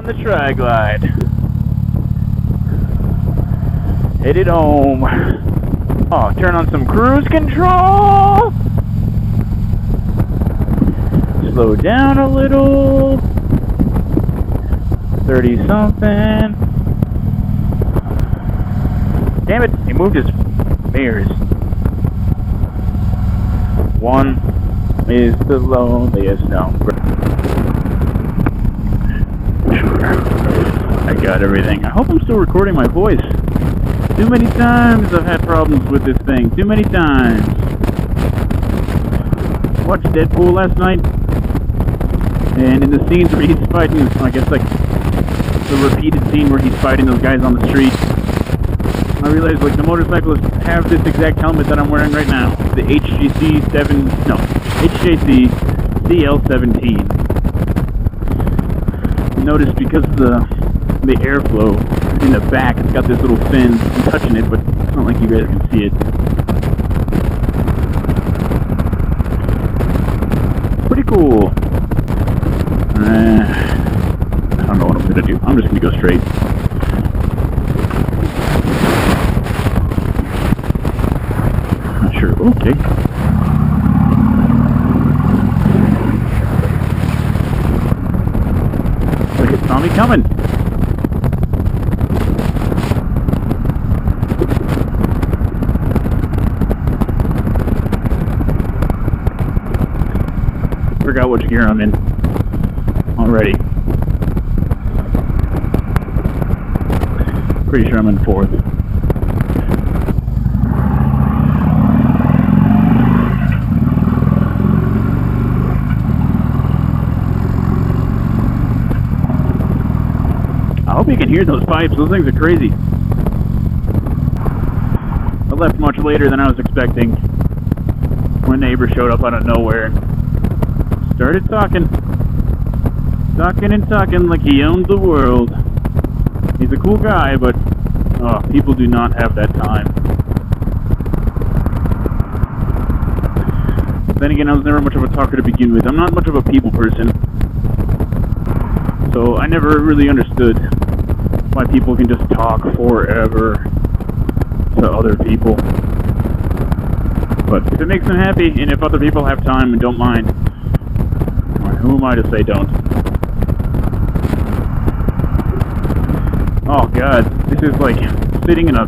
on the tri-glide. Headed home. Oh, turn on some cruise control. Slow down a little. 30 something. Damn it, he moved his mirrors. One is the loneliest number. I got everything. I hope I'm still recording my voice. Too many times I've had problems with this thing. Too many times. Watched Deadpool last night, and in the scenes where he's fighting, I guess like the repeated scene where he's fighting those guys on the street, I realized like the motorcyclists have this exact helmet that I'm wearing right now, the HJC CL17. Notice because of the airflow in the back, it's got this little fin. I'm touching it, but it's not like you guys can see it. Pretty cool. I don't know what I'm gonna do. I'm just gonna go straight. Not sure. Okay. Like it saw me coming. Forgot which gear I'm in already. Pretty sure I'm in 4th. I hope you can hear those pipes. Those things are crazy. I left much later than I was expecting. My neighbor showed up out of nowhere and started talking and talking like he owned the world. He's a cool guy, but people do not have that time. Then again, I was never much of a talker to begin with. I'm not much of a people person, so I never really understood why people can just talk forever to other people. But if it makes them happy, and if other people have time and don't mind, who am I to say don't? Oh god, this is like sitting in a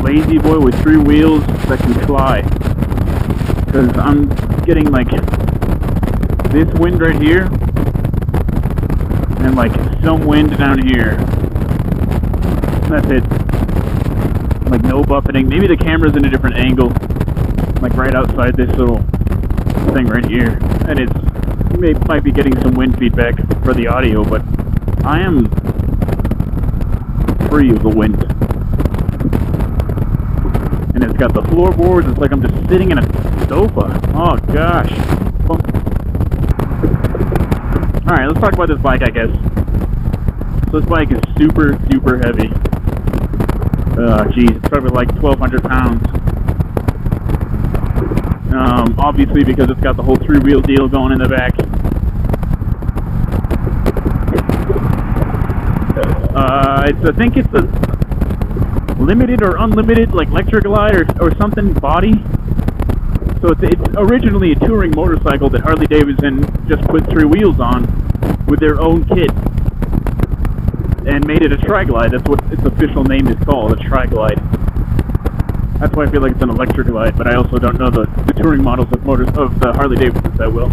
lazy boy with 3 wheels that can fly. Because I'm getting like this wind right here, and like some wind down here. That's it. Like no buffeting. Maybe the camera's in a different angle, like right outside this little thing right here, and might be getting some wind feedback for the audio, but I am free of the wind. And it's got the floorboards. It's like I'm just sitting in a sofa. Oh gosh. Alright, let's talk about this bike, I guess. So this bike is super, super heavy. Geez, it's probably like 1,200 pounds. Obviously because it's got the whole 3-wheel deal going in the back. I think it's a limited or unlimited, like electric glide or something body. So it's originally a touring motorcycle that Harley Davidson just put 3 wheels on with their own kit and made it a tri-glide. That's what its official name is called, a tri-glide. That's why I feel like it's an electric glide, but I also don't know the touring models of the Harley Davidsons that will.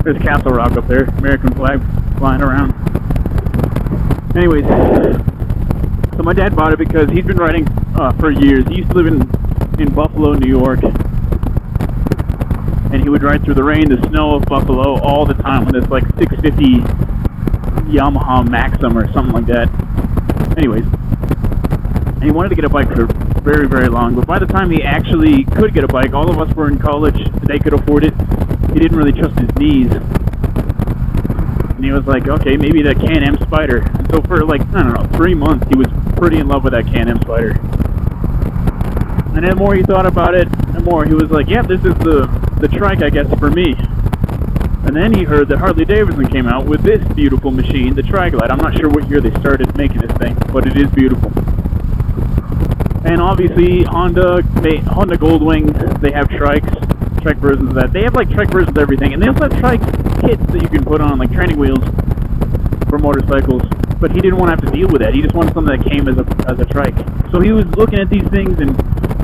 There's Castle Rock up there, American flag flying around. Anyways, so my dad bought it because he's been riding for years. He used to live in Buffalo, New York, and he would ride through the rain, the snow of Buffalo all the time with this like 650 Yamaha Maxim or something like that. Anyways, and he wanted to get a bike for very, very long, but by the time he actually could get a bike, all of us were in college, they could afford it. He didn't really trust his knees. And he was like, okay, maybe the Can-Am Spyder. And so for like, I don't know, 3 months, he was pretty in love with that Can-Am Spyder. And the more he thought about it, the more he was like, yeah, this is the trike, I guess, for me. And then he heard that Harley Davidson came out with this beautiful machine, the Trike Lite. I'm not sure what year they started making this thing, but it is beautiful. And obviously, Honda Goldwing, they have trike versions of that. They have like trike versions of everything, and they also have trike kits that you can put on like training wheels for motorcycles. But he didn't want to have to deal with that. He just wanted something that came as a trike. So he was looking at these things, and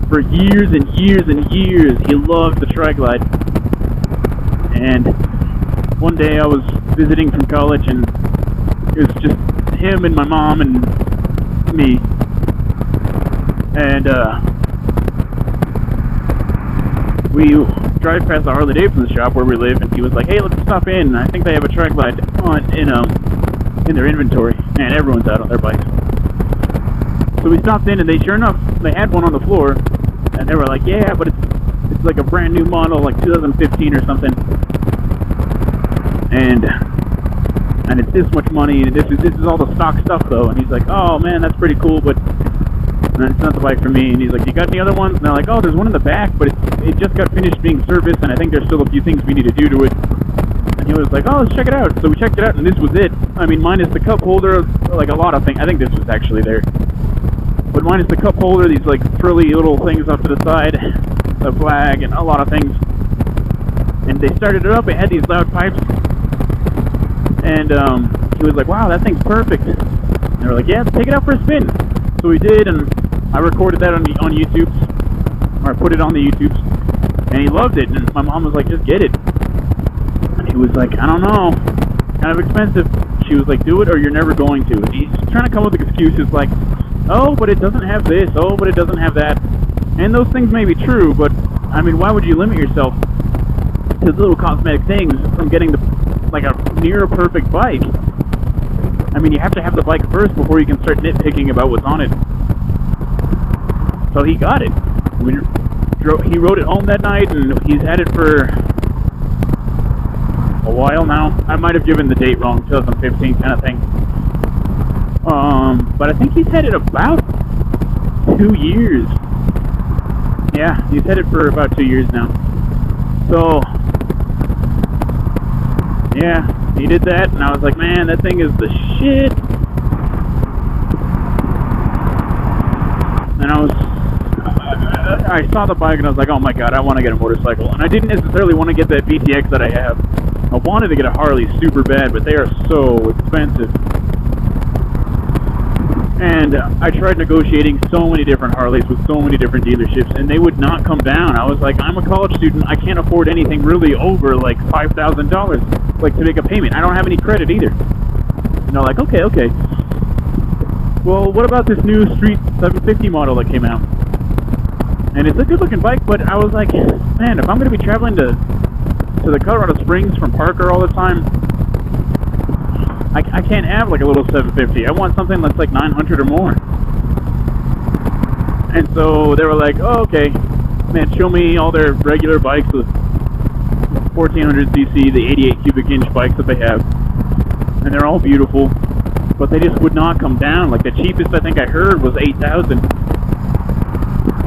for years and years and years, he loved the Trike Lite. And one day I was visiting from college, and it was just him and my mom and me. And we drive past the Harley Davidson shop where we live, and he was like, "Hey, let's stop in. I think they have a Trike Lite in their inventory." And everyone's out on their bikes. So we stopped in, and sure enough, they had one on the floor, and they were like, "Yeah, but it's like a brand new model, like 2015 or something, and it's this much money, and this is all the stock stuff though." And he's like, "Oh man, that's pretty cool, but it's not the bike for me." And he's like, "You got any other ones?" And they're like, "Oh, there's one in the back, but it just got finished being serviced, and I think there's still a few things we need to do to it." And he was like, "Oh, let's check it out." So we checked it out, and this was it. I mean, minus the cup holder, like a lot of things. I think this was actually there. But minus the cup holder, these like frilly little things off to the side, the flag, and a lot of things. And they started it up. It had these loud pipes. And he was like, "Wow, that thing's perfect." And they were like, "Yeah, take it out for a spin." So we did, and I recorded that on YouTube, or I put it on the YouTube, and he loved it. And my mom was like, "Just get it." And he was like, "I don't know, kind of expensive." She was like, "Do it or you're never going to." And he's trying to come up with excuses like, "Oh, but it doesn't have this, oh, but it doesn't have that." And those things may be true, but I mean, why would you limit yourself to little cosmetic things from getting like a near perfect bike? I mean, you have to have the bike first before you can start nitpicking about what's on it. So he got it. He rode it home that night, and he's had it for a while now. I might have given the date wrong, 2015 kind of thing. But I think he's had it about 2 years. Yeah, he's had it for about 2 years now. So, yeah, he did that, and I was like, man, that thing is the shit. And I saw the bike, and I was like, oh my god, I want to get a motorcycle. And I didn't necessarily want to get that VTX that I have. I wanted to get a Harley super bad, but they are so expensive. And I tried negotiating so many different Harleys with so many different dealerships, and they would not come down. I was like, I'm a college student. I can't afford anything really over like $5,000, like to make a payment. I don't have any credit either. And they're like, okay. Well, what about this new Street 750 model that came out? And it's a good-looking bike, but I was like, man, if I'm going to be traveling to the Colorado Springs from Parker all the time, I can't have like a little 750. I want something that's like 900 or more. And so they were like, oh, okay, man, show me all their regular bikes with 1400cc, the 88 cubic inch bikes that they have. And they're all beautiful, but they just would not come down. Like the cheapest I think I heard was 8,000.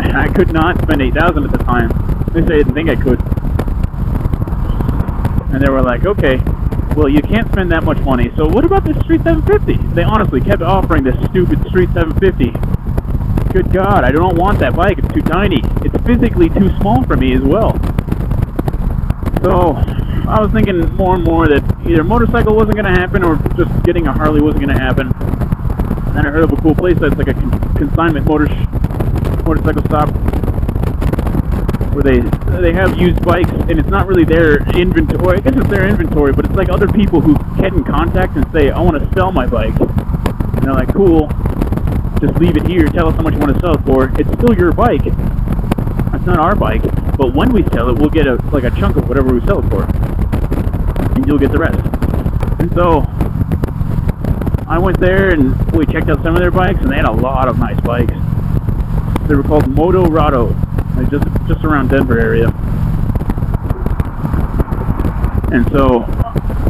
And I could not spend 8,000 at the time. They said I didn't think I could. And they were like, okay, well, you can't spend that much money, so what about this Street 750? They honestly kept offering this stupid Street 750. Good God, I don't want that bike. It's too tiny. It's physically too small for me as well. So I was thinking more and more that either motorcycle wasn't going to happen or just getting a Harley wasn't going to happen. And then I heard of a cool place that's like a consignment motorcycle stop where they have used bikes, and it's not really their inventory. I guess it's their inventory, but it's like other people who get in contact and say, I want to sell my bike. And they're like, cool, just leave it here, tell us how much you want to sell it for. It's still your bike. It's not our bike, but when we sell it, we'll get a chunk of whatever we sell it for, and you'll get the rest. And so I went there and we checked out some of their bikes, and they had a lot of nice bikes. They were called Motorado, like just around Denver area. And so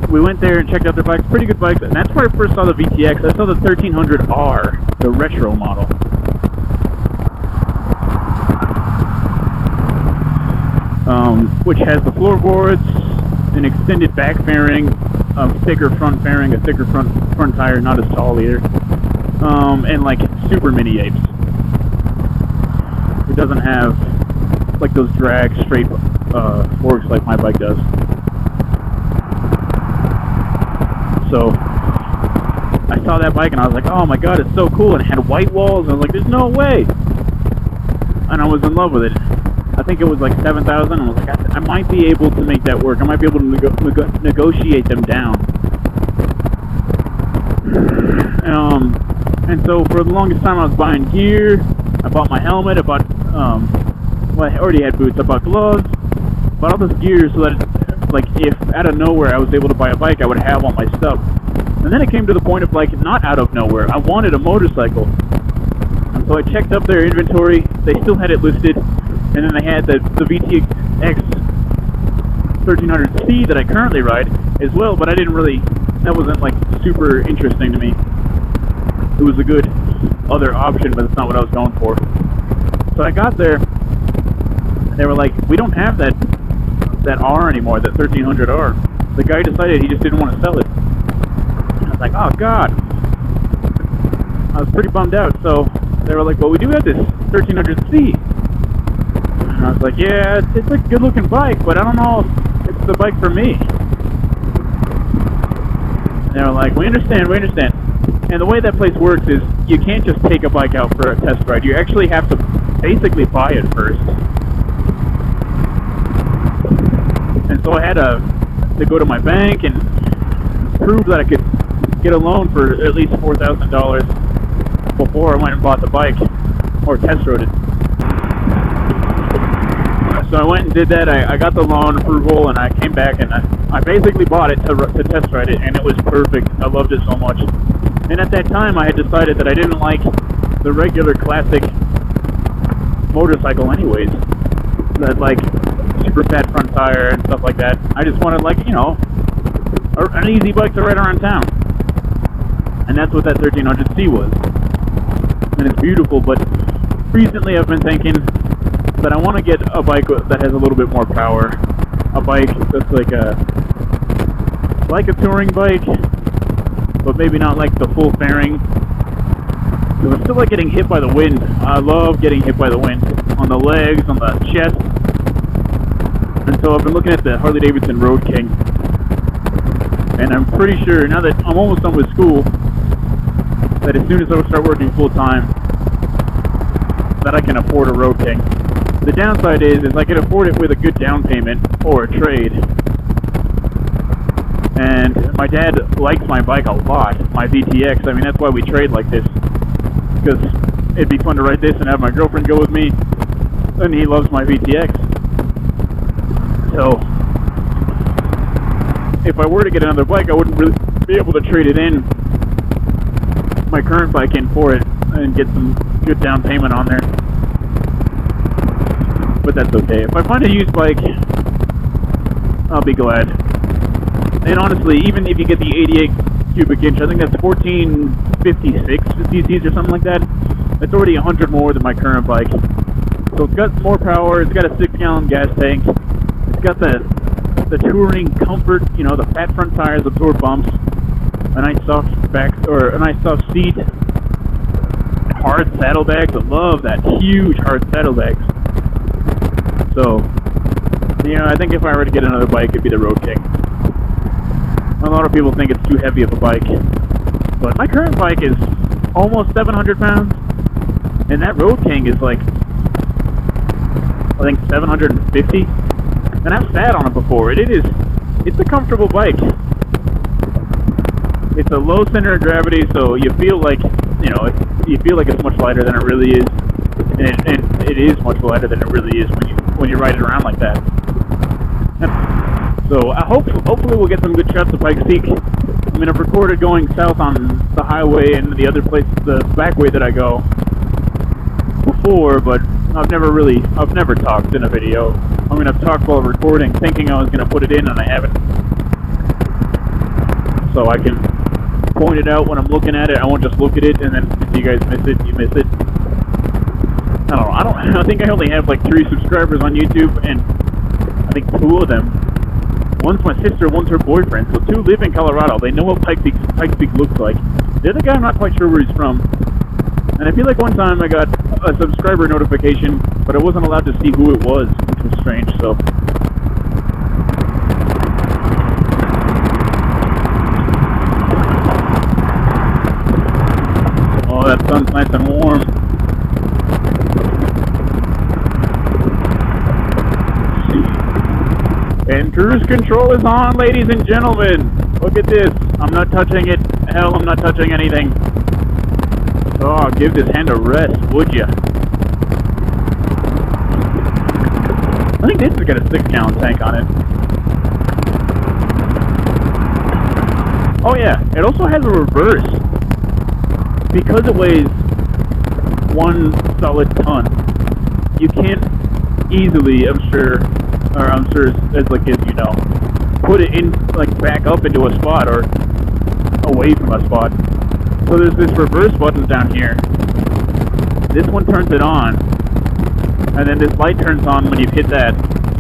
we went there and checked out their bikes, pretty good bikes, and that's where I first saw the VTX. I saw the 1300R, the retro model. Which has the floorboards, an extended back fairing, a thicker front fairing, a thicker front tire, not as tall either, and like super mini apes. It doesn't have like those drag straight forks like my bike does. So I saw that bike and I was like, oh my god, it's so cool, and it had white walls, and I was like, there's no way. And I was in love with it. I think it was like 7,000. I was like, I might be able to make that work. I might be able to negotiate them down. And so for the longest time I was buying gear. I bought my helmet, I bought, well, I already had boots, I bought gloves, bought all this gear so that, like, if out of nowhere I was able to buy a bike, I would have all my stuff. And then it came to the point of, like, not out of nowhere, I wanted a motorcycle. And so I checked up their inventory, they still had it listed, and then they had the VTX 1300C that I currently ride as well, but I didn't really, that wasn't, like, super interesting to me. It was a good other option, but it's not what I was going for. So I got there, and they were like, we don't have that R anymore, that 1300R. The guy decided he just didn't want to sell it. And I was like, oh god. I was pretty bummed out. So they were like, well, we do have this 1300C. And I was like, yeah, it's a good looking bike, but I don't know if it's the bike for me. And they were like, we understand. And the way that place works is you can't just take a bike out for a test ride. You actually have to basically buy it first. And so I had to go to my bank and prove that I could get a loan for at least $4,000 before I went and bought the bike or test rode it. So I went and did that. I got the loan approval, and I came back and I basically bought it to test ride it, and it was perfect. I loved it so much. And at that time, I had decided that I didn't like the regular classic motorcycle anyways. That, like, super fat front tire and stuff like that. I just wanted, like, you know, an easy bike to ride around town. And that's what that 1300C was. And it's beautiful, but recently I've been thinking that I want to get a bike that has a little bit more power. A bike that's like a touring bike, but maybe not like the full fairing. Because I still like getting hit by the wind. I love getting hit by the wind. On the legs, on the chest. And so I've been looking at the Harley-Davidson Road King. And I'm pretty sure, now that I'm almost done with school, that as soon as I start working full-time, that I can afford a Road King. The downside is I can afford it with a good down payment or a trade. And my dad likes my bike a lot, my VTX. I mean, that's why we trade like this. Because it'd be fun to ride this and have my girlfriend go with me. And he loves my VTX. So, if I were to get another bike, I wouldn't really be able to trade it in, my current bike in for it, and get some good down payment on there. But that's okay. If I find a used bike, I'll be glad. And honestly, even if you get the 88 cubic inch, I think that's 1456 cc's or something like that. It's already 100 more than my current bike. So it's got more power. It's got a 6-gallon gas tank. It's got the touring comfort. You know, the fat front tires absorb bumps. A nice soft back or a nice soft seat. Hard saddlebags. I love that huge hard saddlebags. So, you know, I think if I were to get another bike, it'd be the Road King. A lot of people think it's too heavy of a bike, but my current bike is almost 700 pounds, and that Road King is like, I think 750, and I've sat on it before. It's a comfortable bike. It's a low center of gravity, so you feel like, you know, you feel like it's much lighter than it really is, and it is much lighter than it really is when you ride it around like that. So hopefully we'll get some good shots of Pikes Peak. I mean, I've recorded going south on the highway and the other place, the back way that I go before, but I've never talked in a video. I mean, I've talked while recording, thinking I was going to put it in, and I haven't. So I can point it out when I'm looking at it. I won't just look at it, and then if you guys miss it, you miss it. I don't know. I think I only have like 3 subscribers on YouTube, and I think 2 of them One's my sister, one's her boyfriend. So two live in Colorado. They know what Pikes Peak looks like. The other guy, I'm not quite sure where he's from. And I feel like one time I got a subscriber notification, but I wasn't allowed to see who it was, which was strange, so... Oh, that sun's nice and warm. And cruise control is on, ladies and gentlemen. Look at this. I'm not touching it. Hell, I'm not touching anything. Oh, give this hand a rest, would ya? I think this has got a 6-gallon tank on it. Oh yeah, it also has a reverse. Because it weighs 1 solid ton, you can't easily, I'm sure as like as you know, put it in like back up into a spot or away from a spot. So there's this reverse button down here. This one turns it on, and then this light turns on when you hit that.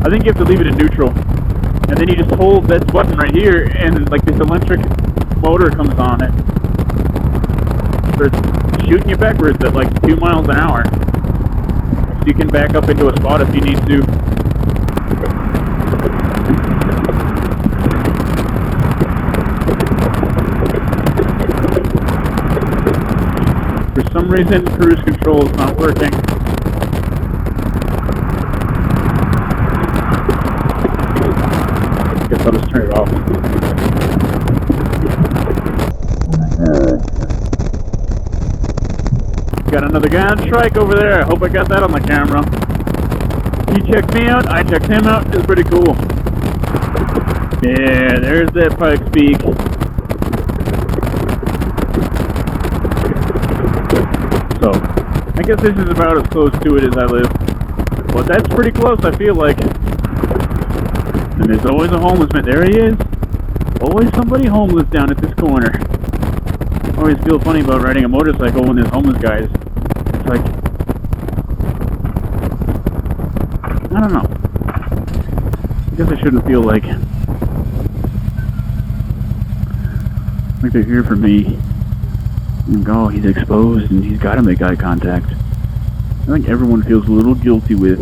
I think you have to leave it in neutral, and then you just hold this button right here, and like this electric motor comes on it. So it's shooting you backwards at like 2 miles an hour. So you can back up into a spot if you need to. For some reason, cruise control is not working. Guess I'll just turn it off. Got another guy on trike over there. I hope I got that on the camera. He checked me out, I checked him out. It's pretty cool. Yeah, there's that Pikes Peak. So, I guess this is about as close to it as I live. But that's pretty close, I feel like. And there's always a homeless man. There he is. Always somebody homeless down at this corner. I always feel funny about riding a motorcycle when there's homeless guys. It's like... I don't know. I guess I shouldn't feel like they're here for me. And oh, he's exposed and he's got to make eye contact. I think everyone feels a little guilty with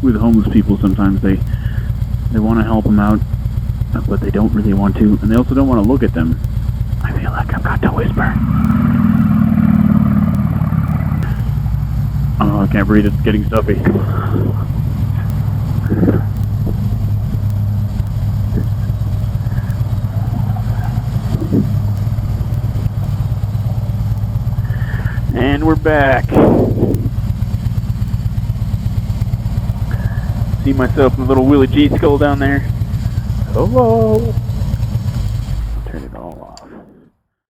homeless people sometimes. They want to help them out, but they don't really want to, and they also don't want to look at them. I feel like I've got to whisper. Oh, I can't breathe, it's getting stuffy. And we're back. See myself in a little Willie G skull down there. Hello.